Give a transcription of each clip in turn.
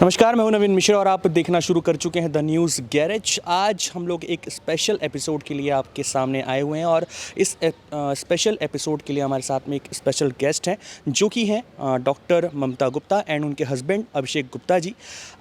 नमस्कार, मैं हूं नवीन मिश्रा और आप देखना शुरू कर चुके हैं द न्यूज़ गैरेज। आज हम लोग एक स्पेशल एपिसोड के लिए आपके सामने आए हुए हैं और इस स्पेशल एपिसोड के लिए हमारे साथ में एक स्पेशल गेस्ट हैं जो कि हैं डॉक्टर ममता गुप्ता एंड उनके हस्बैंड अभिषेक गुप्ता जी।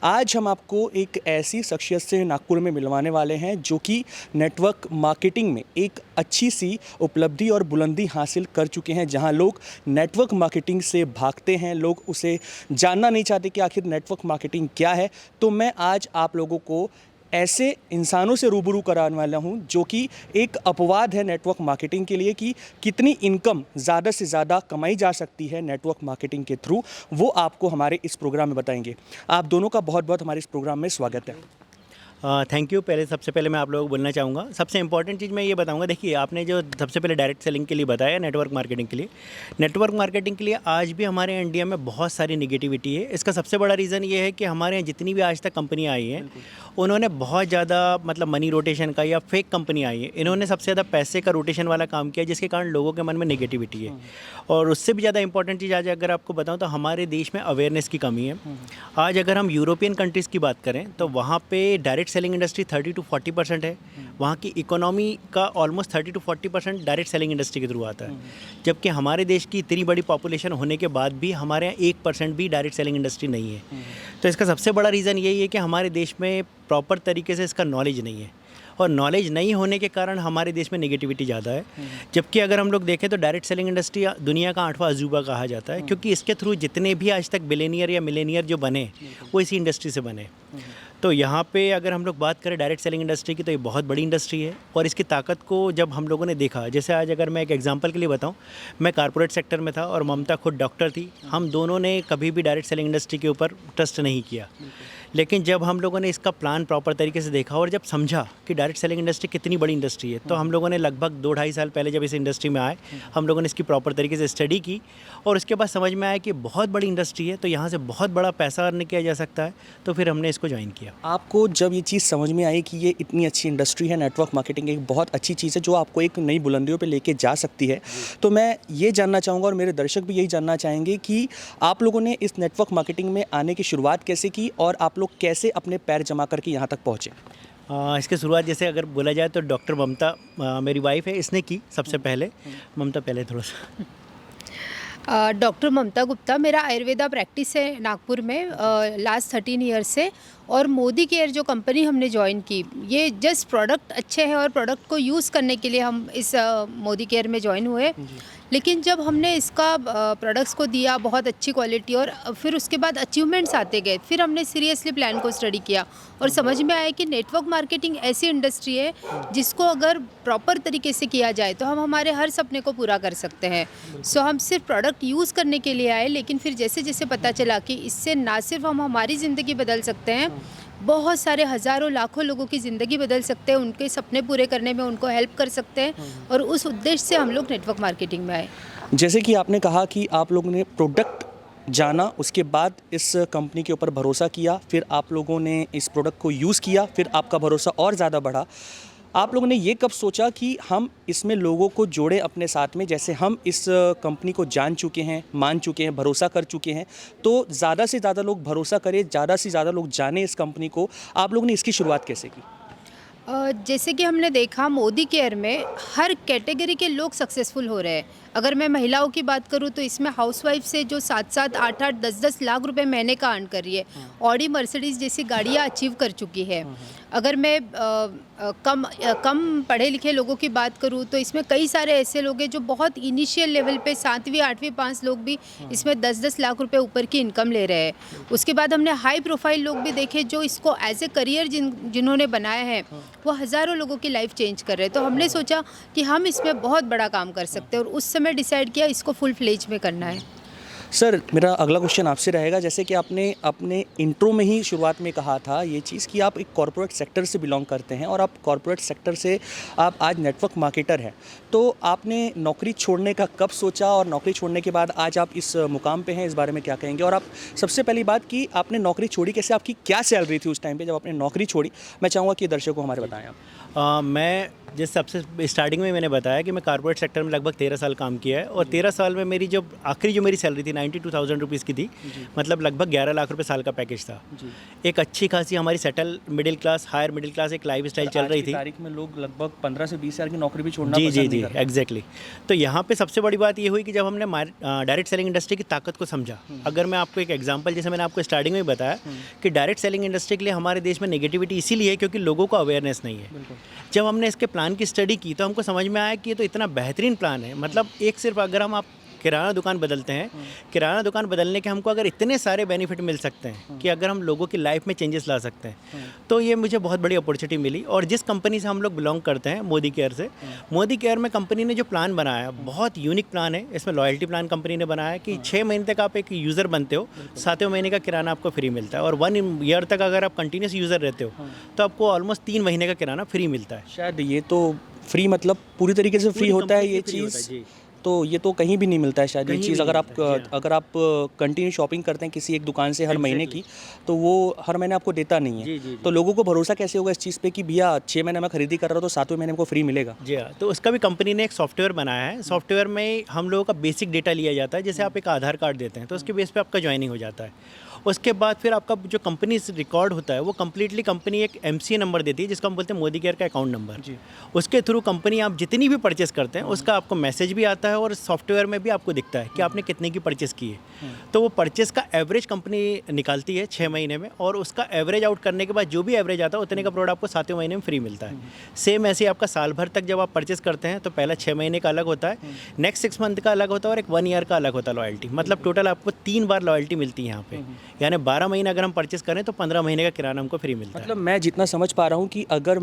आज हम आपको एक ऐसी शख्सियत से नागपुर में मिलवाने वाले हैं जो कि नेटवर्क मार्केटिंग में एक अच्छी सी उपलब्धि और बुलंदी हासिल कर चुके हैं। जहां लोग नेटवर्क मार्केटिंग से भागते हैं, लोग उसे जानना नहीं चाहते कि आखिर नेटवर्क मार्केटिंग क्या है। तो मैं आज आप लोगों को ऐसे इंसानों से रूबरू कराने वाला हूं जो कि एक अपवाद है नेटवर्क मार्केटिंग के लिए कि कितनी इनकम ज़्यादा से ज़्यादा कमाई जा सकती है नेटवर्क मार्केटिंग के थ्रू, वो आपको हमारे इस प्रोग्राम में बताएंगे। आप दोनों का बहुत बहुत हमारे इस प्रोग्राम में स्वागत है। Thank you. सबसे पहले मैं आप लोगों को बोलना चाहूँगा, सबसे इंपॉर्टेंट चीज़ मैं ये बताऊँगा। देखिए, आपने जो सबसे पहले डायरेक्ट सेलिंग के लिए बताया, नेटवर्क मार्केटिंग के लिए आज भी हमारे इंडिया में बहुत सारी निगेटिविटी है। इसका सबसे बड़ा रीज़न ये है कि हमारे यहाँ जितनी भी आज तक कंपनियाँ आई हैं उन्होंने बहुत ज़्यादा मनी रोटेशन का या फेक कंपनी आई है, इन्होंने सबसे ज़्यादा पैसे का रोटेशन वाला काम किया, जिसके कारण लोगों के मन में नेगेटिविटी है। और उससे भी ज़्यादा इंपॉर्टेंट चीज़ आज अगर आपको बताऊँ तो हमारे देश में अवेयरनेस की कमी है। आज अगर हम यूरोपियन कंट्रीज़ की बात करें तो वहाँ पे डायरेक्ट सेलिंग इंडस्ट्री 30 to 40% है। वहाँ की इकोनॉमी का almost 30 to 40% direct selling industry के थ्रू आता है, जबकि हमारे देश की इतनी बड़ी पॉपुलेशन होने के बाद भी हमारे यहाँ 1% भी डायरेक्ट सेलिंग इंडस्ट्री नहीं है। तो इसका सबसे बड़ा रीज़न यही है कि हमारे देश में प्रॉपर तरीके से इसका नॉलेज नहीं है, और नॉलेज नहीं होने के कारण हमारे देश में नेगेटिविटी ज़्यादा है। जबकि अगर हम लोग देखें तो डायरेक्ट सेलिंग इंडस्ट्री दुनिया का 8वां अजूबा कहा जाता है, क्योंकि इसके थ्रू जितने भी आज तक बिलियनियर या मिलेनियर जो बने वो इसी इंडस्ट्री से बने। तो यहाँ पे अगर हम लोग बात करें डायरेक्ट सेलिंग इंडस्ट्री की, तो ये बहुत बड़ी इंडस्ट्री है। और इसकी ताकत को जब हम लोगों ने देखा, जैसे आज अगर मैं एक एग्जांपल के लिए बताऊँ, मैं कॉर्पोरेट सेक्टर में था और ममता खुद डॉक्टर थी। हम दोनों ने कभी भी डायरेक्ट सेलिंग इंडस्ट्री के ऊपर ट्रस्ट नहीं किया, लेकिन जब हम लोगों ने इसका प्लान प्रॉपर तरीके से देखा और जब समझा कि डायरेक्ट सेलिंग इंडस्ट्री कितनी बड़ी इंडस्ट्री है, तो हम लोगों ने लगभग 2-2.5 साल पहले जब इस इंडस्ट्री में आए, हम लोगों ने इसकी प्रॉपर तरीके से स्टडी की और उसके बाद समझ में आया कि बहुत बड़ी इंडस्ट्री है, तो यहाँ से बहुत बड़ा पैसा अर्न किया जा सकता है। तो फिर हमने इसको ज्वाइन किया। आपको जब ये चीज़ समझ में आई कि ये इतनी अच्छी इंडस्ट्री है, नेटवर्क मार्केटिंग एक बहुत अच्छी चीज़ है जो आपको एक नई बुलंदियों पे लेके जा सकती है, तो मैं ये जानना चाहूँगा और मेरे दर्शक भी यही जानना चाहेंगे कि आप लोगों ने इस नेटवर्क मार्केटिंग में आने की शुरुआत कैसे की और आप लोग कैसे अपने पैर जमा करके यहाँ तक पहुँचे। इसकी शुरुआत जैसे अगर बोला जाए तो डॉक्टर ममता मेरी वाइफ है, इसने की सबसे पहले। ममता पहले थोड़ा सा। डॉक्टर ममता गुप्ता, मेरा आयुर्वेदा प्रैक्टिस है नागपुर में लास्ट 13 ईयर से। और मोदी केयर जो कंपनी हमने ज्वाइन की, ये जस्ट प्रोडक्ट अच्छे हैं और प्रोडक्ट को यूज़ करने के लिए हम इस मोदी केयर में ज्वाइन हुए। लेकिन जब हमने इसका प्रोडक्ट्स को दिया बहुत अच्छी क्वालिटी और फिर उसके बाद अचीवमेंट्स आते गए, फिर हमने सीरियसली प्लान को स्टडी किया और समझ में आया कि नेटवर्क मार्केटिंग ऐसी इंडस्ट्री है जिसको अगर प्रॉपर तरीके से किया जाए तो हम हमारे हर सपने को पूरा कर सकते हैं। सो हम सिर्फ प्रोडक्ट यूज़ करने के लिए आए, लेकिन फिर जैसे जैसे पता चला कि इससे ना सिर्फ हम हमारी ज़िंदगी बदल सकते हैं, बहुत सारे हज़ारों लाखों लोगों की ज़िंदगी बदल सकते हैं, उनके सपने पूरे करने में उनको हेल्प कर सकते हैं, और उस उद्देश्य से हम लोग नेटवर्क मार्केटिंग में आए। जैसे कि आपने कहा कि आप लोगों ने प्रोडक्ट जाना, उसके बाद इस कंपनी के ऊपर भरोसा किया, फिर आप लोगों ने इस प्रोडक्ट को यूज़ किया, फिर आपका भरोसा और ज़्यादा बढ़ा। आप लोगों ने ये कब सोचा कि हम इसमें लोगों को जोड़े अपने साथ में, जैसे हम इस कंपनी को जान चुके हैं, मान चुके हैं, भरोसा कर चुके हैं, तो ज़्यादा से ज़्यादा लोग भरोसा करें, ज़्यादा से ज़्यादा लोग जाने इस कंपनी को। आप लोगों ने इसकी शुरुआत कैसे की? जैसे कि हमने देखा मोदी केयर में हर कैटेगरी के लोग सक्सेसफुल हो रहे हैं। अगर मैं महिलाओं की बात करूं तो इसमें हाउसवाइफ से जो 7-7, 8-8, 10-10 लाख रुपए महीने का अर्न कर रही है, ऑडी मर्सिडीज़ जैसी गाड़ियां अचीव कर चुकी है। अगर मैं कम पढ़े लिखे लोगों की बात करूं तो इसमें कई सारे ऐसे लोग हैं जो बहुत इनिशियल लेवल पे 7वीं 8वीं पास लोग भी इसमें 10-10 लाख रुपए ऊपर की इनकम ले रहे हैं। उसके बाद हमने हाई प्रोफाइल लोग भी देखे जो इसको एज ए करियर जिन्होंने बनाया है, वो हज़ारों लोगों की लाइफ चेंज कर रहे हैं। तो हमने सोचा कि हम इसमें बहुत बड़ा काम कर सकते हैं और उस समय डिसाइड किया इसको फुल फ्लेज में करना है। सर, मेरा अगला क्वेश्चन आपसे रहेगा, जैसे कि आपने अपने इंट्रो में ही शुरुआत में कहा था ये चीज़ कि आप एक कॉर्पोरेट सेक्टर से बिलोंग करते हैं और आप कॉर्पोरेट सेक्टर से आप आज नेटवर्क मार्केटर हैं, तो आपने नौकरी छोड़ने का कब सोचा और नौकरी छोड़ने के बाद आज आप इस मुकाम पे हैं, इस बारे में क्या कहेंगे? और आप सबसे पहली बात कि आपने नौकरी छोड़ी कैसे, आपकी क्या सैलरी थी उस टाइम पे जब आपने नौकरी छोड़ी? मैं चाहूँगा कि दर्शकों को हमारे बताएं आप। मैं जिस सबसे स्टार्टिंग में मैंने बताया कि मैं कॉर्पोरेट सेक्टर में लगभग 13 साल काम किया है, और 13 साल में मेरी जो आखिरी जो मेरी सैलरी थी 92,000 रुपीज़ की थी, मतलब लगभग 11 लाख रुपए साल का पैकेज था। एक अच्छी खासी हमारी settle middle class, higher middle class एक लाइफ स्टाइल चल रही थी। तारीख में लोग लगभग 15 से 20 हज़ार की नौकरी भी छोड़ना जी पसंद जी नहीं जी करते। एग्जैक्टली। तो यहाँ पे सबसे बड़ी बात ये हुई कि जब हमने डायरेक्ट सेलिंग इंडस्ट्री की ताकत को समझा। अगर मैं आपको एक एग्जांपल, जैसे मैंने आपको स्टार्टिंग में बताया कि डायरेक्ट सेलिंग इंडस्ट्री के लिए हमारे देश में नेगेटिविटी इसीलिए है क्योंकि लोगों को अवेयरनेस नहीं है। जब हमने इसके प्लान की स्टडी की तो हमको समझ में आया कि ये तो इतना बेहतरीन प्लान है। मतलब एक सिर्फ अगर हम आप किराना दुकान बदलते हैं, किराना दुकान बदलने के हमको अगर इतने सारे बेनिफिट मिल सकते हैं कि अगर हम लोगों की लाइफ में चेंजेस ला सकते हैं, तो ये मुझे बहुत बड़ी अपॉर्चुनिटी मिली। और जिस कंपनी से हम लोग बिलोंग करते हैं, मोदी केयर से, मोदी केयर में कंपनी ने जो प्लान बनाया बहुत यूनिक प्लान है। इसमें लॉयल्टी प्लान कंपनी ने बनाया कि 6 महीने तक आप एक यूज़र बनते हो, 7वें महीने का किराना आपको फ्री मिलता है। और 1 ईयर तक अगर आप कंटिन्यूस यूज़र रहते हो तो आपको ऑलमोस्ट 3 महीने का किराना फ्री मिलता है। शायद ये तो फ्री मतलब पूरी तरीके से फ्री होता है ये completely free होता है, चीज़। जी। तो ये तो कहीं भी नहीं मिलता है शायद ये कहीं चीज़। भी अगर नहीं आप मिलता है, जी हाँ। अगर आप कंटिन्यू शॉपिंग करते हैं किसी एक दुकान से हर महीने की, तो वो हर महीने आपको देता नहीं जी, है। जी, जी। तो लोगों को भरोसा कैसे होगा इस चीज़ पे कि भैया 6 महीने मैं खरीदी कर रहा हूँ तो 7वें महीने को फ्री मिलेगा। जी हाँ, तो उसका भी कंपनी ने एक सॉफ्टवेयर बनाया है। सॉफ्टवेयर में हम लोगों का बेसिक डेटा लिया जाता है। जैसे आप एक आधार कार्ड देते हैं तो उसके बेस पे आपका ज्वाइनिंग हो जाता है। उसके बाद फिर आपका जो कंपनी से रिकॉर्ड होता है वो कम्प्लीटली कंपनी एक MCA नंबर देती है जिसको हम बोलते हैं मोदी केयर का अकाउंट नंबर। उसके थ्रू कंपनी आप जितनी भी परचेस करते हैं उसका आपको मैसेज भी आता है और सॉफ्टवेयर में भी आपको दिखता है कि आपने कितने की परचेस की है। तो वो परचेस का एवरेज कंपनी निकालती है 6 महीने में, और उसका एवरेज आउट करने के बाद जो भी एवरेज आता है उतने का प्रोडक्ट आपको 7वें महीने में फ्री मिलता है। सेम ऐसे आपका साल भर तक जब आप परचेस करते हैं तो पहला 6 महीने का अलग होता है, नेक्स्ट 6 मंथ का अलग होता है और एक 1 ईयर का अलग होता है लॉयल्टी। मतलब टोटल आपको 3 बार लॉयल्टी मिलती है यहाँ पे। यानी 12 महीने अगर हम परचेस करें तो 15 महीने का किराना हमको फ्री मिलता है। मतलब मैं जितना समझ पा रहा हूँ कि अगर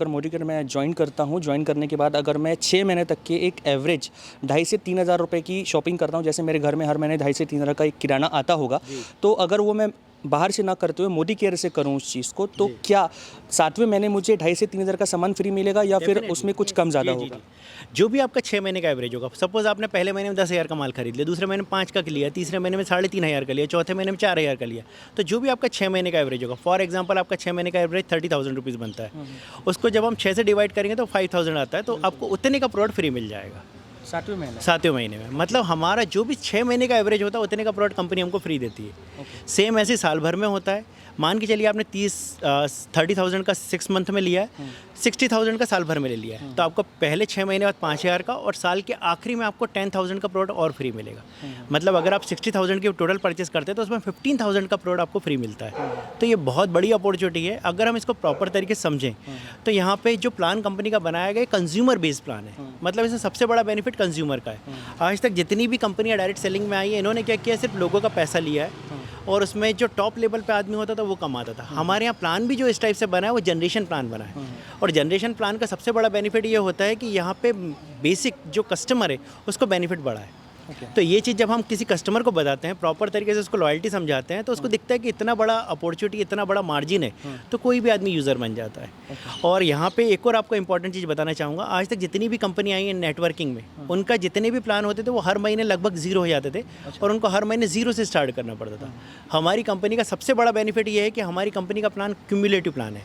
मोदी केयर में ज्वाइन करता हूँ, ज्वाइन करने के बाद अगर मैं 6 महीने तक के एक एवरेज 2,500 से 3,000 रुपये की शॉपिंग करता हूँ, जैसे मेरे घर में हर महीने 2,500 से 3,000 का एक किराना आता होगा, तो अगर वो मैं बाहर से ना करते हुए मोदी केयर से करूँ उस चीज़ को, तो क्या 7वें महीने मुझे 2,500 से 3,000 का सामान फ्री मिलेगा या फिर उसमें कुछ कम ज़्यादा जी, जी, होगा? जी। जो भी आपका 6 महीने का एवरेज होगा, सपोज आपने पहले महीने में 10,000 का माल खरीद लिया, दूसरे महीने में 5 का लिया, तीसरे महीने में 3,500 का लिया, चौथे महीने में 4,000 का लिया, तो जो भी आपका 6 महीने का एवरेज होगा, फॉर एग्जांपल आपका 6 महीने का एवरेज 30,000 रुपीज़ बनता है, उसको जब हम 6 से डिवाइड करेंगे तो 5,000 आता है, तो आपको उतने का प्रोडक्ट फ्री मिल जाएगा 7वें महीने में। मतलब हमारा जो भी 6 महीने का एवरेज होता है उतने का प्रोडक्ट कंपनी हमको फ्री देती है। सेम ऐसे साल भर में होता है। मान के चलिए आपने 30,000 का 6 मंथ में लिया है, 60,000 का साल भर में ले लिया है, तो आपको पहले 6 महीने बाद 5,000 का और साल के आखिरी में आपको 10,000 का प्रोडक्ट और फ्री मिलेगा। मतलब अगर आप 60,000 की टोटल परचेस करते हैं तो उसमें 15,000 का प्रोडक्ट आपको फ्री मिलता है। तो ये बहुत बड़ी अपॉर्चुनिटी है अगर हम इसको प्रॉपर तरीके से समझें। तो यहाँ पे जो प्लान कंपनी का बनाया गया कंज्यूमर बेस्ड प्लान है। मतलब इसमें सबसे बड़ा बेनिफिट कंज्यूमर का है। आज तक जितनी भी कंपनियाँ डायरेक्ट सेलिंग में आई है, इन्होंने क्या किया, सिर्फ लोगों का पैसा लिया है और उसमें जो टॉप लेवल पे आदमी होता था वो कमाता था। हमारे यहाँ प्लान भी जो इस टाइप से बना है वो जनरेशन प्लान बना है। और जनरेशन प्लान का सबसे बड़ा बेनिफिट ये होता है कि यहाँ पे बेसिक जो कस्टमर है उसको बेनिफिट बढ़ा है। तो ये चीज़ जब हम किसी कस्टमर को बताते हैं, प्रॉपर तरीके से उसको लॉयल्टी समझाते हैं, तो उसको दिखता है कि इतना बड़ा अपॉर्चुनिटी, इतना बड़ा मार्जिन है, तो कोई भी आदमी यूज़र बन जाता है। और यहाँ पे एक और आपको इंपॉर्टेंट चीज़ बताना चाहूँगा, आज तक जितनी भी कंपनी आई हैं नेटवर्किंग में, उनका जितने भी प्लान होते थे वो हर महीने लगभग 0 हो जाते थे और उनको हर महीने 0 से स्टार्ट करना पड़ता था। हमारी कंपनी का सबसे बड़ा बेनिफिट ये है कि हमारी कंपनी का प्लान क्यूमुलेटिव प्लान है।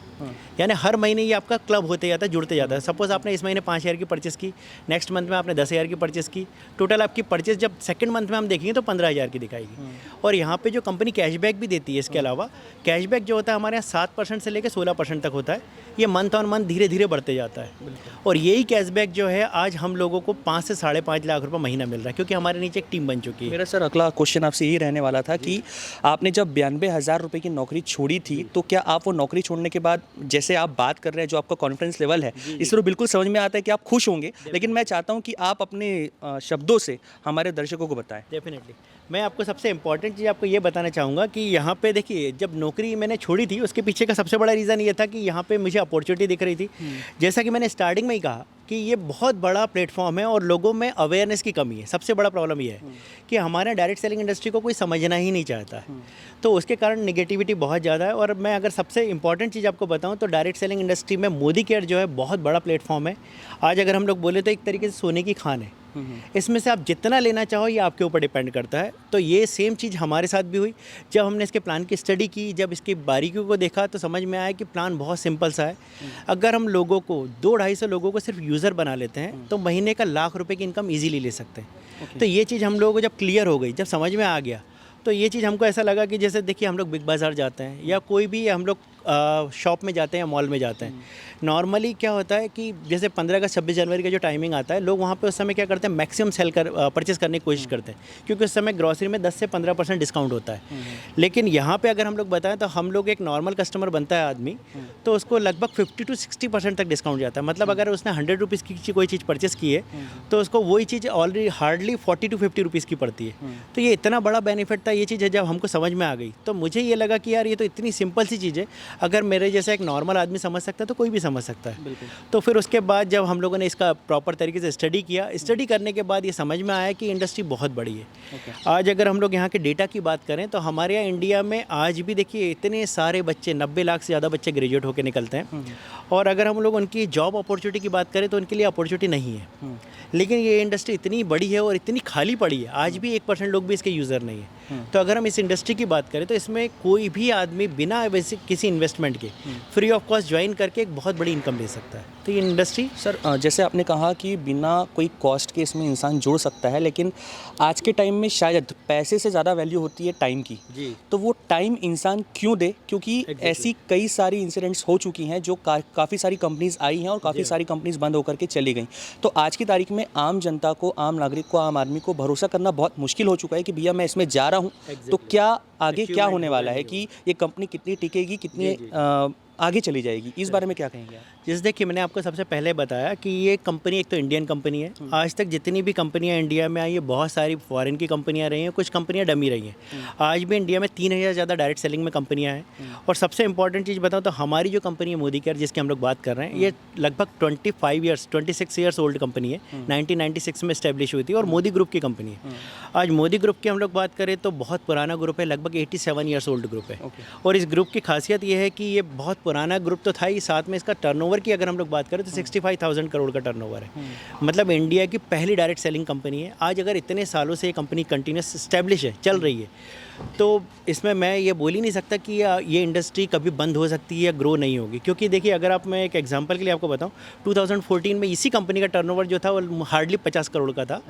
यानी हर महीने ये आपका क्लब होते जाता है, जुड़ते जाता है। सपोज आपने इस महीने 5,000 की परचेस की, नेक्स्ट मंथ में आपने 10,000 की परचेस की, टोटल आपकी परचेस जब सेकंड मंथ में हम देखेंगे तो 15,000 की दिखाएगी। और यहाँ पे जो कंपनी कैशबैक भी देती है, इसके अलावा कैशबैक जो होता है हमारे यहाँ 7% से लेकर 16% तक होता है। ये मंथ ऑन मंथ धीरे धीरे बढ़ते जाता है। और यही कैशबैक जो है आज हम लोगों को 5 से 5.5 लाख रुपये महीना मिल रहा है, क्योंकि हमारे नीचे एक टीम बन चुकी है। मेरा सर अगला क्वेश्चन आपसे यही रहने वाला था कि आपने जब 92,000 रुपये की नौकरी छोड़ी थी, तो क्या आप वो नौकरी छोड़ने के बाद जैसे आप बात कर रहे हैं, जो आपका कॉन्फिडेंस लेवल है, इस पर बिल्कुल समझ में आता है कि आप खुश होंगे, लेकिन मैं चाहता हूँ कि आप अपने शब्दों से हमारे दर्शकों को बताएं। डेफिनेटली मैं आपको सबसे इंपॉर्टेंट चीज़ आपको ये बताना चाहूँगा कि यहाँ पे देखिए, जब नौकरी मैंने छोड़ी थी उसके पीछे का सबसे बड़ा रीज़न ये था कि यहाँ पे मुझे अपॉर्चुनिटी दिख रही थी। जैसा कि मैंने स्टार्टिंग में ही कहा कि ये बहुत बड़ा प्लेटफॉर्म है और लोगों में अवेयरनेस की कमी है। सबसे बड़ा प्रॉब्लम ये है कि हमारे डायरेक्ट सेलिंग इंडस्ट्री को कोई समझना ही नहीं चाहता है, तो उसके कारण नेगेटिविटी बहुत ज़्यादा है। और मैं अगर सबसे इंपॉर्टेंट चीज़ आपको बताऊं तो डायरेक्ट सेलिंग इंडस्ट्री में मोदी केयर जो है बहुत बड़ा प्लेटफॉर्म है। आज अगर हम लोग बोले तो एक तरीके से सोने की खान है। इसमें से आप जितना लेना चाहो ये आपके ऊपर डिपेंड करता है। तो ये सेम चीज़ हमारे साथ भी हुई। जब हमने इसके प्लान की स्टडी की, जब इसकी बारीकियों को देखा, तो समझ में आया कि प्लान बहुत सिंपल सा है। अगर हम लोगों को 200-250 लोगों को सिर्फ यूज़र बना लेते हैं तो महीने का 1,00,000 रुपए की इनकम ईजीली ले सकते हैं। तो ये चीज़ हम लोगों को जब क्लियर हो गई, जब समझ में आ गया, तो ये चीज़ हमको ऐसा लगा कि जैसे देखिए हम लोग बिग बाज़ार जाते हैं या कोई भी हम लोग शॉप में जाते हैं या मॉल में जाते हैं, नॉर्मली क्या होता है कि जैसे 15 अगस्त 26 जनवरी का जो टाइमिंग आता है, लोग वहाँ पे उस समय क्या करते हैं, मैक्सिमम परचेस करने की कोशिश करते हैं, क्योंकि उस समय ग्रॉसरी में 10 से 15% डिस्काउंट होता है। लेकिन यहाँ पे अगर हम लोग बताएं तो हम लोग एक नॉर्मल कस्टमर बनता है आदमी, तो उसको लगभग 50 to 60% तक डिस्काउंट जाता है। मतलब अगर उसने 100 रुपीज़ की कोई चीज़ परचेस की है तो उसको वही चीज़ ऑलरेडी हार्डली 40 to 50 रुपीज़ की पड़ती है। तो ये इतना बड़ा बेनिफिट था, ये चीज़ है जब हमको समझ में आ गई तो मुझे ये लगा कि यार ये तो इतनी सिंपल सी चीज़ है, अगर मेरे जैसा एक नॉर्मल आदमी समझ सकता है तो कोई भी समझ सकता है। तो फिर उसके बाद जब हम लोगों ने इसका प्रॉपर तरीके से स्टडी किया, स्टडी करने के बाद ये समझ में आया कि इंडस्ट्री बहुत बड़ी है। आज अगर हम लोग यहाँ के डेटा की बात करें तो हमारे यहाँ इंडिया में आज भी देखिए इतने सारे बच्चे, 90 लाख से ज़्यादा बच्चे ग्रेजुएट होकर निकलते हैं, और अगर हम लोग उनकी जॉब अपॉर्चुनिटी की बात करें तो उनके लिए अपॉर्चुनिटी नहीं है। लेकिन ये इंडस्ट्री इतनी बड़ी है और इतनी खाली पड़ी है, आज भी 1% लोग भी इसके यूज़र नहीं है। तो अगर हम इस इंडस्ट्री की बात करें तो इसमें कोई भी आदमी बिना वैसे किसी इन्वेस्टमेंट के फ्री ऑफ कॉस्ट ज्वाइन करके एक बहुत बड़ी इनकम ले सकता है। तो ये इंडस्ट्री सर जैसे आपने कहा कि बिना कोई कॉस्ट के इसमें इंसान जुड़ सकता है, लेकिन आज के टाइम में शायद पैसे से ज़्यादा वैल्यू होती है टाइम की। जी। तो वो टाइम इंसान क्यों दे, क्योंकि ऐसी कई सारी इंसिडेंट्स हो चुकी हैं जो काफ़ी सारी कंपनीज आई हैं और काफ़ी सारी कंपनीज बंद होकर के चली गई। तो आज की तारीख में आम जनता को, आम नागरिक को, आम आदमी को भरोसा करना बहुत मुश्किल हो चुका है कि भैया मैं इसमें जा रहा हूँ तो क्या आगे क्या होने वाला है, कि ये कंपनी कितनी टिकेगी, कितनी आगे चली जाएगी, इस बारे में क्या कहेंगे आप? जैसे देखिए मैंने आपको सबसे पहले बताया कि ये कंपनी एक तो इंडियन कंपनी है। आज तक जितनी भी कंपनियां इंडिया में आई है, बहुत सारी फॉरेन की कंपनियां रही हैं, कुछ कंपनियां डमी रही हैं। आज भी इंडिया में 3000 से ज़्यादा डायरेक्ट सेलिंग में कंपनियां हैं। और सबसे इंपॉर्टेंट चीज़ बताऊं तो हमारी जो कंपनी है मोदी केयर, जिसकी हम लोग बात कर रहे हैं, ये लगभग 26 ईयर्स ओल्ड कंपनी है। 1996 में स्टैब्लिश हुई थी और मोदी ग्रुप की कंपनी है। आज मोदी ग्रुप की हम लोग बात करें तो बहुत पुराना ग्रुप है, लगभग 87 ईयर्स ओल्ड ग्रुप है। और इस ग्रुप की खासियत ये है कि ये बहुत पुराना ग्रुप तो था ही, साथ में इसका टर्नओवर की अगर हम लोग बात करें तो 65,000 करोड़ का टर्नओवर है। मतलब इंडिया की पहली डायरेक्ट सेलिंग कंपनी है। आज अगर इतने सालों से ये कंपनी कंटिन्यूस स्टैब्लिश है, चल रही है, तो इसमें मैं ये बोल ही नहीं सकता कि ये इंडस्ट्री कभी बंद हो सकती है या ग्रो नहीं होगी। क्योंकि देखिए अगर आप, मैं एक एग्जांपल के लिए आपको बताऊं, 2014 में इसी कंपनी का टर्नओवर जो था वो हार्डली 50 करोड़ का था।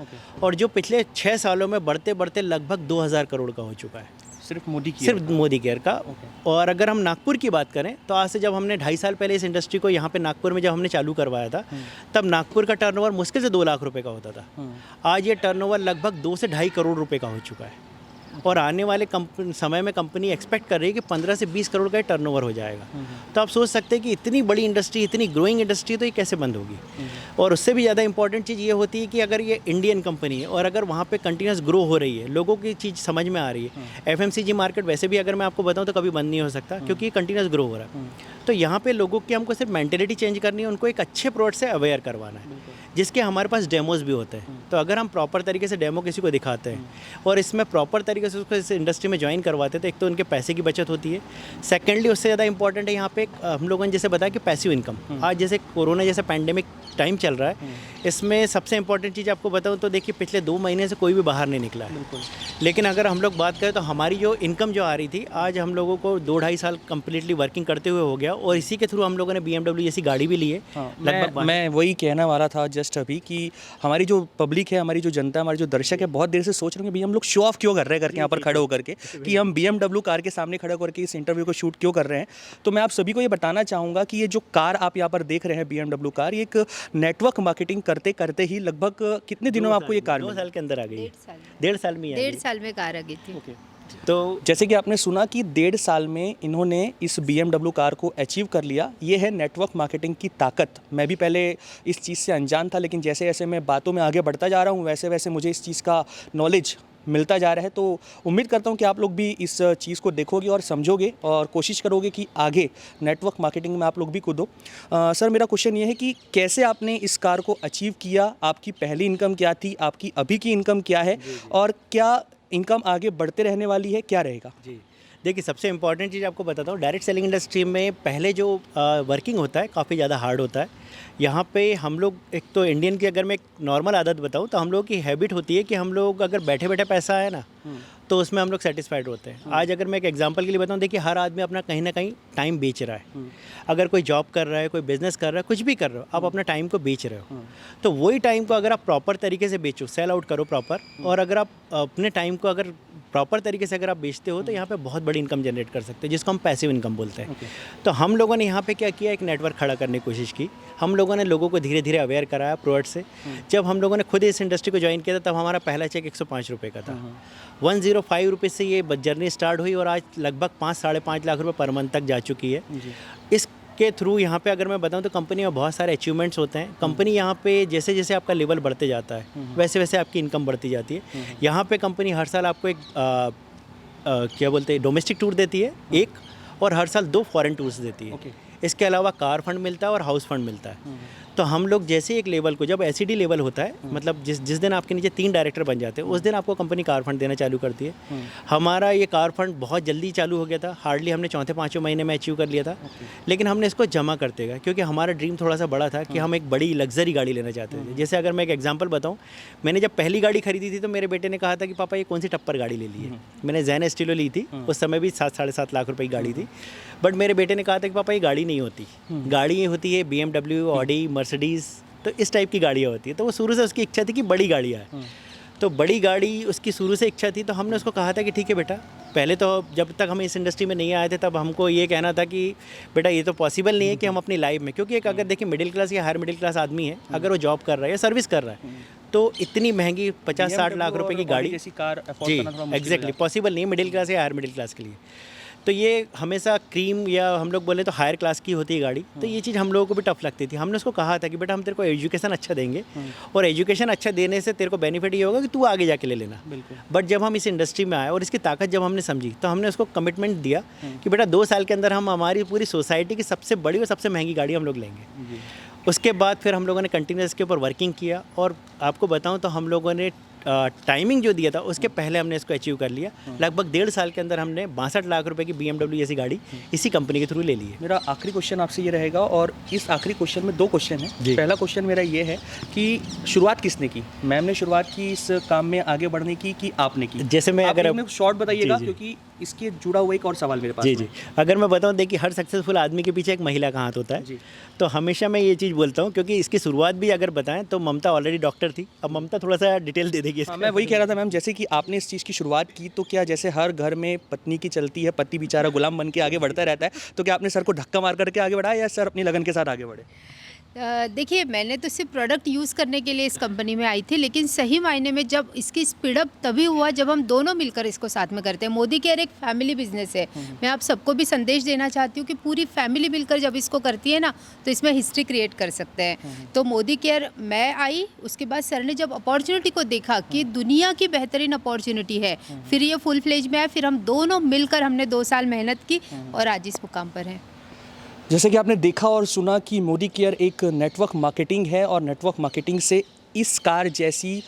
और जो पिछले 6 सालों में बढ़ते बढ़ते लगभग 2000 करोड़ का हो चुका है, सिर्फ मोदी केयर का। और अगर हम नागपुर की बात करें तो आज से जब हमने 2.5 साल पहले इस इंडस्ट्री को यहाँ पे नागपुर में जब हमने चालू करवाया था, तब नागपुर का टर्नओवर मुश्किल से 2 लाख रुपए का होता था। आज ये टर्नओवर लगभग 2 से 2.5 करोड़ रुपए का हो चुका है। और आने वाले समय में कंपनी एक्सपेक्ट कर रही है कि 15 से 20 करोड़ का टर्नओवर हो जाएगा। तो आप सोच सकते हैं कि इतनी बड़ी इंडस्ट्री, इतनी ग्रोइंग इंडस्ट्री, तो ये कैसे बंद होगी। और उससे भी ज़्यादा इंपॉर्टेंट चीज़ ये होती है कि अगर ये इंडियन कंपनी है और अगर वहाँ पे कंटिन्यूस ग्रो हो रही है, लोगों की चीज़ समझ में आ रही है। FMCG मार्केट वैसे भी अगर मैं आपको बताऊँ तो कभी बंद नहीं हो सकता, क्योंकि कंटिन्यूस ग्रो हो रहा है। तो यहाँ पे लोगों की हमको सिर्फ मेंटेलिटी चेंज करनी है, उनको एक अच्छे प्रोडक्ट से अवेयर करवाना है, जिसके हमारे पास डेमोज भी होते हैं। तो अगर हम प्रॉपर तरीके से डेमो किसी को दिखाते हैं और इसमें प्रॉपर तरीके से उसको इस इंडस्ट्री में ज्वाइन करवाते हैं, तो एक तो उनके पैसे की बचत होती है। सेकेंडली उससे ज़्यादा इंपॉर्टेंट है यहाँ पे हम लोगों ने जैसे बताया कि पैसिव इनकम। आज जैसे कोरोना जैसे पैंडेमिक टाइम चल रहा है, इसमें सबसे इंपॉर्टेंट चीज़ आपको बताऊँ तो देखिए पिछले 2 महीने से कोई भी बाहर नहीं निकला है। लेकिन अगर हम लोग बात करें तो हमारी जो इनकम जो आ रही थी, आज हम लोगों को 2-2.5 साल कंप्लीटली वर्किंग करते हुए हो गया। और इसी के थ्रू हम लोगों ने BMW जैसी गाड़ी भी ली है। लगभग मैं वही कहने वाला था जस्ट अभी कि हमारी जो पब्लिक है, हमारी जो जनता है, हमारे जो दर्शक है, बहुत देर से सोच रहे हैं कि भैया हम लोग शो ऑफ क्यों कर रहे हैं करके यहाँ पर खड़े होकर के, कि हम BMW कार के सामने खड़े होकर के इस इंटरव्यू को शूट क्यों कर रहे हैं। तो मैं आप सभी को ये बताना चाहूँगा कि ये जो कार आप यहाँ पर देख रहे हैं BMW कार, ये एक नेटवर्क मार्केटिंग करते करते ही लगभग कितने दिनों में आपको ये कार 2 साल के अंदर आ गई? 1.5 साल में। 1.5 साल में कार आ गई थी। तो जैसे कि आपने सुना कि 1.5 साल में इन्होंने इस BMW कार को अचीव कर लिया। ये है नेटवर्क मार्केटिंग की ताकत। मैं भी पहले इस चीज़ से अनजान था, लेकिन जैसे जैसे मैं बातों में आगे बढ़ता जा रहा हूँ, वैसे वैसे मुझे इस चीज़ का नॉलेज मिलता जा रहा है। तो उम्मीद करता हूँ कि आप लोग भी इस चीज़ को देखोगे और समझोगे और कोशिश करोगे कि आगे नेटवर्क मार्केटिंग में आप लोग भी कूदो। सर मेरा क्वेश्चन ये है कि कैसे आपने इस कार को अचीव किया, आपकी पहली इनकम क्या थी, आपकी अभी की इनकम क्या है, और क्या इनकम आगे बढ़ते रहने वाली है, क्या रहेगा? जी देखिए, सबसे इंपॉर्टेंट चीज़ आपको बताता हूँ, डायरेक्ट सेलिंग इंडस्ट्री में पहले जो वर्किंग होता है काफ़ी ज़्यादा हार्ड होता है। यहाँ पे हम लोग, एक तो इंडियन की अगर मैं एक नॉर्मल आदत बताऊँ तो हम लोग की हैबिट होती है कि हम लोग अगर बैठे बैठे पैसा आए ना, तो उसमें हम लोग सेटिस्फाइड होते हैं। आज अगर मैं एक एग्जांपल के लिए बताऊं, देखिए हर आदमी अपना कहीं ना कहीं टाइम बेच रहा है। अगर कोई जॉब कर रहा है, कोई बिजनेस कर रहा है, कुछ भी कर रहे हो, आप अपना टाइम को बेच रहे हो। तो वही टाइम को अगर आप प्रॉपर तरीके से बेचो, सेल आउट करो प्रॉपर, और अगर आप अपने टाइम को अगर प्रॉपर तरीके से अगर आप बेचते हो तो यहाँ पे बहुत बड़ी इनकम जनरेट कर सकते हैं, जिसको हम पैसिव इनकम बोलते हैं। तो हम लोगों ने यहाँ पे क्या किया, एक नेटवर्क खड़ा करने की कोशिश की। हम लोगों ने लोगों को धीरे धीरे अवेयर कराया प्रोडक्ट से। जब हम लोगों ने खुद इस इंडस्ट्री को ज्वाइन किया था, तब हमारा पहला चेक 105 रुपये का था। 105 रुपये से ये जर्नी स्टार्ट हुई और आज लगभग 5-5.5 लाख रुपये पर मंथ तक जा चुकी है। इसके थ्रू यहाँ पे अगर मैं बताऊँ तो कंपनी में बहुत सारे अचीवमेंट्स होते हैं। कंपनी यहाँ पे जैसे जैसे आपका लेवल बढ़ते जाता है, वैसे वैसे आपकी इनकम बढ़ती जाती है। यहाँ पे कंपनी हर साल आपको एक क्या बोलते हैं, डोमेस्टिक टूर देती है एक, और हर साल 2 फॉरेन टूर्स देती है। इसके अलावा कार फंड मिलता है और हाउस फंड मिलता है। तो हम लोग जैसे एक लेवल को, जब एसिडी लेवल होता है, मतलब जिस दिन आपके नीचे 3 डायरेक्टर बन जाते हैं, उस दिन आपको कंपनी कार फंड देना चालू करती है। हमारा ये कार फंड बहुत जल्दी चालू हो गया था, हार्डली हमने 4-5 महीने में अचीव कर लिया था। लेकिन हमने इसको जमा करते गए, क्योंकि हमारा ड्रीम थोड़ा सा बड़ा था कि हम एक बड़ी लग्जरी गाड़ी लेना चाहते थे। जैसे अगर मैं एक एग्जाम्पल बताऊँ, मैंने जब पहली गाड़ी खरीदी थी तो मेरे बेटे ने कहा था कि पापा ये कौन सी टप्पर गाड़ी ले ली है। मैंने जैन एस्टिलो ली थी, उस समय भी 7-7.5 लाख रुपए की गाड़ी थी। बट मेरे बेटे ने कहा था कि पापा ये गाड़ी नहीं होती, गाड़ी ये होती है BMW, ऑडी, मर्सिडीज़, तो इस टाइप की गाड़ियाँ होती है। तो वो शुरू से उसकी इच्छा थी कि बड़ी गाड़ियाँ है। तो बड़ी गाड़ी उसकी शुरू से इच्छा थी। तो हमने उसको कहा था कि ठीक है बेटा, पहले तो जब तक हम इस इंडस्ट्री में नहीं आए थे तब हमको ये कहना था कि बेटा ये तो पॉसिबल नहीं है कि हम अपनी लाइफ में, क्योंकि एक अगर देखिए मिडिल क्लास या हायर मिडिल क्लास आदमी है, अगर वो जॉब कर रहा है या सर्विस कर रहा है, तो इतनी महंगी 50-60 लाख रुपए की गाड़ी जैसी कार जी एग्जैक्टली पॉसिबल नहीं है मिडिल क्लास या हायर मिडिल क्लास के लिए। तो ये हमेशा क्रीम या हम लोग बोले तो हायर क्लास की होती है गाड़ी। तो ये चीज़ हम लोगों को भी टफ लगती थी। हमने उसको कहा था कि बेटा हम तेरे को एजुकेशन अच्छा देंगे, और एजुकेशन अच्छा देने से तेरे को बेनिफिट ये होगा कि तू आगे जाके ले लेना। बट जब हम इस इंडस्ट्री में आए और इसकी ताकत जब हमने समझी, तो हमने उसको कमिटमेंट दिया कि बेटा 2 साल के अंदर हम हमारी पूरी सोसाइटी की सबसे बड़ी और सबसे महंगी गाड़ी हम लोग लेंगे। उसके बाद फिर हम लोगों ने कंटिन्यूस के ऊपर वर्किंग किया, और आपको बताऊं तो हम लोगों ने टाइमिंग जो दिया था उसके पहले हमने इसको अचीव कर लिया। लगभग 1.5 साल के अंदर हमने 62 लाख रुपए की BMW जैसी गाड़ी इसी कंपनी के थ्रू ले ली है। मेरा आखिरी क्वेश्चन आपसे ये रहेगा, और इस आखिरी क्वेश्चन में 2 क्वेश्चन हैं। पहला क्वेश्चन मेरा ये है कि शुरुआत किसने की? मैम ने शुरुआत की इस काम में आगे बढ़ने की कि आपने की? जैसे मैं अगर शॉर्ट बताइएगा, क्योंकि इसके जुड़ा हुआ एक और सवाल मेरे पास जी अगर मैं बताऊं, देखिए हर सक्सेसफुल आदमी के पीछे एक महिला का हाथ होता है। तो हमेशा मैं ये चीज़ बोलता हूँ, क्योंकि इसकी शुरुआत भी अगर बताएं तो ममता ऑलरेडी डॉक्टर थी। अब ममता थोड़ा सा डिटेल दे देगी। मैं वही कह रहा था मैम, जैसे कि आपने इस चीज़ की शुरुआत की, तो क्या जैसे हर घर में पत्नी की चलती है, पति बेचारा गुलाम बन के आगे बढ़ता रहता है, तो क्या आपने सर को धक्का मार करके आगे बढ़ाया या सर अपनी लगन के साथ आगे बढ़े? देखिए, मैंने तो सिर्फ प्रोडक्ट यूज़ करने के लिए इस कंपनी में आई थी, लेकिन सही मायने में जब इसकी स्पीडअप तभी हुआ जब हम दोनों मिलकर इसको साथ में करते हैं। मोदी केयर एक फैमिली बिजनेस है। मैं आप सबको भी संदेश देना चाहती हूँ कि पूरी फैमिली मिलकर जब इसको करती है ना, तो इसमें हिस्ट्री क्रिएट कर सकते हैं। तो मोदी केयर मैं आई, उसके बाद सर ने जब अपॉर्चुनिटी को देखा कि दुनिया की बेहतरीन अपॉर्चुनिटी है, फिर ये फुल फ्लेज में आया। फिर हम दोनों मिलकर हमने 2 साल मेहनत की और आज इस मुकाम पर हैं। जैसे कि आपने देखा और सुना कि मोदी केयर एक नेटवर्क मार्केटिंग है, और नेटवर्क मार्केटिंग से इस कार जैसी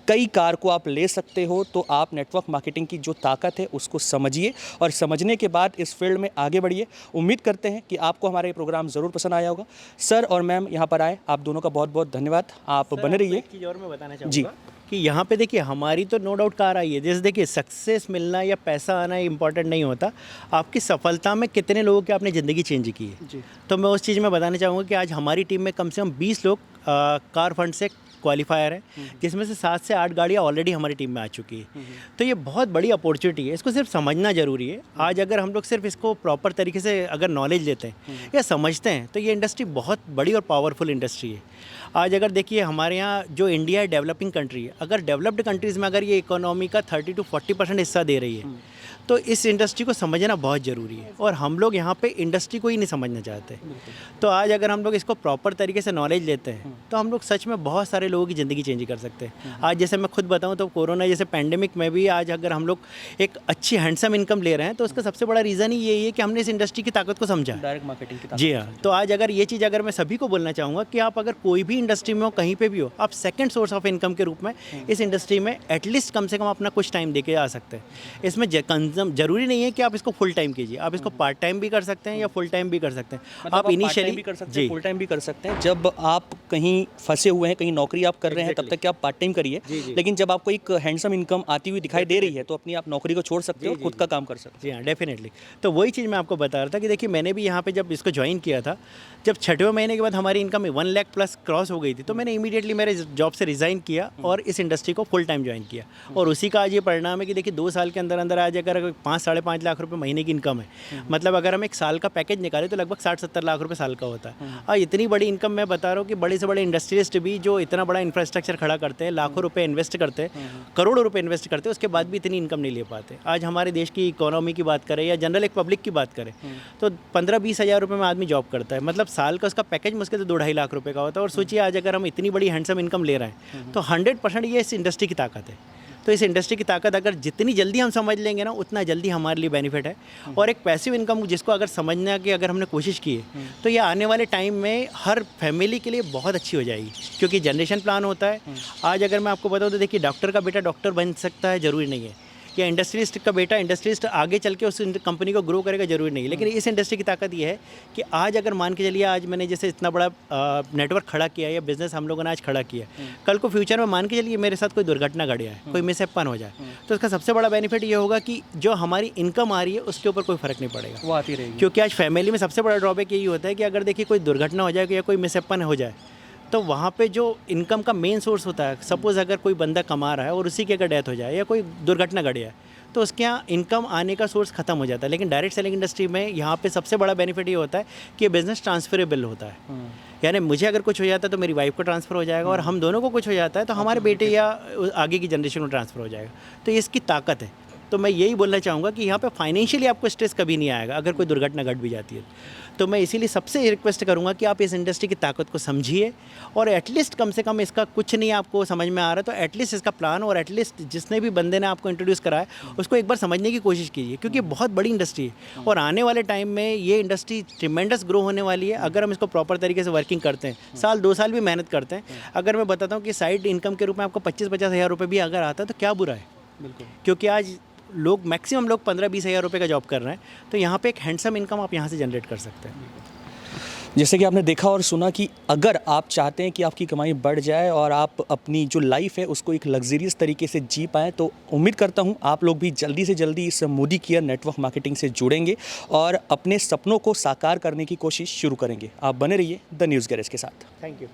कई कार को आप ले सकते हो। तो आप नेटवर्क मार्केटिंग की जो ताकत है उसको समझिए, और समझने के बाद इस फील्ड में आगे बढ़िए। उम्मीद करते हैं कि आपको हमारा ये प्रोग्राम ज़रूर पसंद आया होगा। सर और मैम यहाँ पर आए, आप दोनों का बहुत बहुत धन्यवाद। आप बने रहिए। एक चीज़ और मैं बताना चाहूँगा कि यहाँ पे देखिए हमारी तो नो डाउट कार आई है। जैसे देखिए सक्सेस मिलना या पैसा आना इम्पॉर्टेंट नहीं होता, आपकी सफलता में कितने लोगों की आपने ज़िंदगी चेंज की है। तो मैं उस चीज़ में बताना चाहूँगा कि आज हमारी टीम में कम से कम 20 लोग कार फंड से क्वालिफायर है, जिसमें से 7 से 8 गाड़ियाँ ऑलरेडी हमारी टीम में आ चुकी है। तो ये बहुत बड़ी अपॉर्चुनिटी है, इसको सिर्फ समझना ज़रूरी है। आज अगर हम लोग सिर्फ इसको प्रॉपर तरीके से अगर नॉलेज लेते हैं या समझते हैं, तो ये इंडस्ट्री बहुत बड़ी और पावरफुल इंडस्ट्री है। आज अगर देखिए हमारे यहाँ जो इंडिया है डेवलपिंग कंट्री है, अगर डेवलप्ड कंट्रीज़ में अगर ये इकोनॉमी का 30 to 40% हिस्सा दे रही है, तो इस इंडस्ट्री को समझना बहुत ज़रूरी है। और हम लोग यहाँ पे इंडस्ट्री को ही नहीं समझना चाहते। तो आज अगर हम लोग इसको प्रॉपर तरीके से नॉलेज लेते हैं, तो हम लोग सच में बहुत सारे लोगों की ज़िंदगी चेंज कर सकते हैं। आज जैसे मैं खुद बताऊँ तो कोरोना जैसे पैंडेमिक में भी आज अगर हम लोग एक अच्छी हैंडसम इनकम ले रहे हैं, तो उसका सबसे बड़ा रीज़न ही यही है कि हमने इस इंडस्ट्री की ताकत को समझा, डायरेक्ट मार्केटिंग की ताकत। जी हाँ। तो आज अगर ये चीज़ अगर मैं सभी को बोलना चाहूँगा कि आप अगर कोई भी इंडस्ट्री में हो, कहीं पे भी हो, आप सेकंड सोर्स ऑफ इनकम के रूप में इस इंडस्ट्री में एटलीस्ट कम से कम अपना कुछ टाइम देके आ सकते हैं। इसमें मैक्सिमम ज़रूरी नहीं है कि आप इसको फुल टाइम कीजिए, आप इसको पार्ट टाइम भी कर सकते हैं या फुल टाइम भी कर सकते हैं। मतलब आप इनिशियली भी कर सकते हैं, फुल टाइम भी कर सकते हैं। जब आप कहीं फंसे हुए हैं, कहीं नौकरी आप कर रहे हैं, तब तक कि आप पार्ट टाइम करिए, लेकिन जब आपको एक हैंडसम इनकम आती हुई दिखाई दे रही है तो अपनी आप नौकरी को छोड़ सकते हो, खुद का काम कर सकते जी हाँ, डेफिनेटली। तो वही चीज़ मैं आपको बता रहा था कि देखिए मैंने भी यहाँ पे जब इसको ज्वाइन किया था, जब 6वें महीने के बाद हमारी इनकम 1 लाख प्लस क्रॉस हो गई थी, तो मैंने इमीडिएटली मेरे जॉब से रिज़ाइन किया और इस इंडस्ट्री को फुल टाइम ज्वाइन किया। और उसी का आज ये परिणाम है कि देखिए 2 साल के अंदर अंदर आज अगर 5-5.5 लाख रुपए महीने की इनकम है, मतलब अगर हम एक साल का पैकेज निकालें तो लगभग 60-70 लाख रुपए साल का होता है। और इतनी बड़ी इनकम मैं बता रहा हूँ कि बड़े से बड़े इंडस्ट्रियलिस्ट भी जो इतना बड़ा इंफ्रास्ट्रक्चर खड़ा करते हैं, लाखों रुपए इन्वेस्ट करते हैं, करोड़ों रुपए इन्वेस्ट करते हैं, उसके बाद भी इतनी इनकम नहीं ले पाते। आज हमारे देश की इकोनॉमी की बात करें या जनरल एक पब्लिक की बात करें तो 15-20 हज़ार रुपये में आदमी जॉब करता है, मतलब साल का उसका पैकेज मुश्किल से 2-2.5 लाख रुपए का होता है। और सोचिए आज अगर हम इतनी बड़ी हैंडसम इनकम ले रहे हैं तो 100% ये इस इंडस्ट्री की ताकत है। तो इस इंडस्ट्री की ताकत अगर जितनी जल्दी हम समझ लेंगे ना, उतना जल्दी हमारे लिए बेनिफिट है। और एक पैसिव इनकम जिसको अगर समझना की अगर हमने कोशिश की है तो ये आने वाले टाइम में हर फैमिली के लिए बहुत अच्छी हो जाएगी, क्योंकि जनरेशन प्लान होता है। आज अगर मैं आपको बताऊँ तो देखिए डॉक्टर का बेटा डॉक्टर बन सकता है, ज़रूरी नहीं है, या इंडस्ट्रियलिस्ट का बेटा इंडस्ट्रियलिस्ट आगे चल के उस कंपनी को ग्रो करेगा, जरूरी नहीं है। लेकिन इस इंडस्ट्री की ताकत ये है कि आज अगर मान के चलिए आज मैंने जैसे इतना बड़ा नेटवर्क खड़ा किया है या बिजनेस हम लोगों ने आज खड़ा किया, कल को फ्यूचर में मान के चलिए मेरे साथ कोई दुर्घटना घट जाए, कोई मिसहैपन हो जाए, तो उसका सबसे बड़ा बेनिफिट ये होगा कि जो हमारी इनकम आ रही है उसके ऊपर कोई फर्क नहीं पड़ेगा, वो आती रहेगी। क्योंकि आज फैमिली में सबसे बड़ा ड्रॉबैक यही होता है कि अगर देखिए कोई दुर्घटना हो जाए या कोई मिसहैपन हो जाए तो वहाँ पे जो इनकम का मेन सोर्स होता है, सपोज़ अगर कोई बंदा कमा रहा है और उसी की अगर डेथ हो जाए या कोई दुर्घटना घट जाए तो उसके यहाँ इनकम आने का सोर्स खत्म हो जाता है। लेकिन डायरेक्ट सेलिंग इंडस्ट्री में यहाँ पे सबसे बड़ा बेनिफिट ये होता है कि बिज़नेस ट्रांसफरेबल होता है, यानी मुझे अगर कुछ हो जाता है तो मेरी वाइफ को ट्रांसफ़र हो जाएगा, और हम दोनों को कुछ हो जाता है तो हमारे बेटे या आगे की जनरेशन को ट्रांसफ़र हो जाएगा। तो ये इसकी ताकत है। तो मैं यही बोलना चाहूँगा कि यहाँ पे फाइनेंशियली आपको स्ट्रेस कभी नहीं आएगा अगर कोई दुर्घटना घट भी जाती है। तो मैं इसीलिए सबसे रिक्वेस्ट करूँगा कि आप इस इंडस्ट्री की ताकत को समझिए, और एटलीस्ट कम से कम इसका कुछ नहीं आपको समझ में आ रहा तो एटलीस्ट इसका प्लान, और एटलीस्ट जिसने भी बंदे ने आपको इंट्रोड्यूस कराया उसको एक बार समझने की कोशिश कीजिए, क्योंकि बहुत बड़ी इंडस्ट्री है और आने वाले टाइम में ये इंडस्ट्री ट्रिमेंडस ग्रो होने वाली है अगर हम इसको प्रॉपर तरीके से वर्किंग करते हैं, साल 2 साल भी मेहनत करते हैं। अगर मैं बताता हूँ कि साइड इनकम के रूप में आपको 25-50 हज़ार रुपये भी अगर आता है तो क्या बुरा है, बिल्कुल, क्योंकि आज लोग मैक्सिमम लोग 15-20 हज़ार रुपये का जॉब कर रहे हैं, तो यहाँ पे एक हैंडसम इनकम आप यहाँ से जनरेट कर सकते हैं। जैसे कि आपने देखा और सुना कि अगर आप चाहते हैं कि आपकी कमाई बढ़ जाए और आप अपनी जो लाइफ है उसको एक लग्जरियस तरीके से जी पाएँ, तो उम्मीद करता हूँ आप लोग भी जल्दी से जल्दी इस मोदी केयर नेटवर्क मार्केटिंग से जुड़ेंगे और अपने सपनों को साकार करने की कोशिश शुरू करेंगे। आप बने रहिए द न्यूज़ गैरेज के साथ। Thank you.